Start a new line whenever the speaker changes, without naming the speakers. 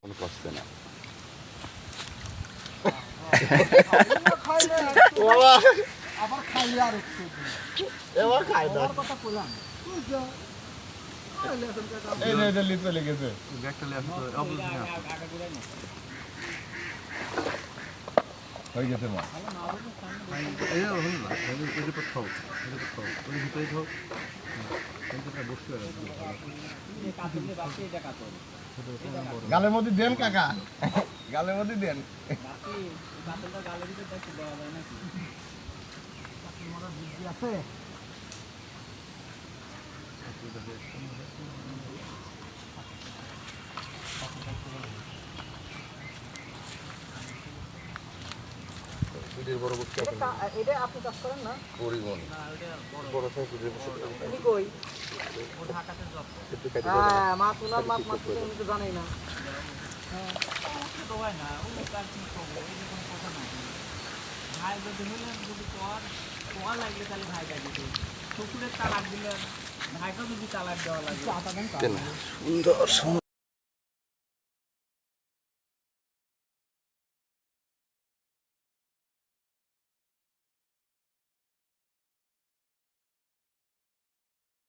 কোনো কষ্ট না
আবার খাইলে আর একটু
এবার খাই না
কথা কইলাম
এই যে এটা লিচে লেগেছে
ব্যাগটা লে আসলে অবশ্যই না
হয়ে গেছে মা
এই হলো না এই যে খাও এই যে খাও ওই ভিতরে খাও এইটা বসতে হবে
এই কাতলে বাকি এটা কাতল
গালের মধ্যে দেন কাকা গালের মধ্যে দেন
বাকি কাতলটা গালের ভিতর দেখতে দেওয়া যায় নাকি
তোমার বুদ্ধি আছে
ভিডিওর বড় বসতে হবে
এটা আপনি কাজ করেন না
পরিমাণ
না ওটা বড়
বড় সাইজ ভিডিও বসতে
তুমি কই
ও ঢাকাতে জব করে
একটু কাটি
হ্যাঁ মাছ উনার মাছ মাছ আমি তো জানি না
তো হয় না ও কাজ কি করবে এই যে কোনো কথা নাই ভাই যদি হলে যদি কোয়া লাগলে তাহলে ভাই কাজ দিতে শ্বশুরের তালাক দিলে ভাইকে যদি তালাক দেওয়া লাগে
সুন্দর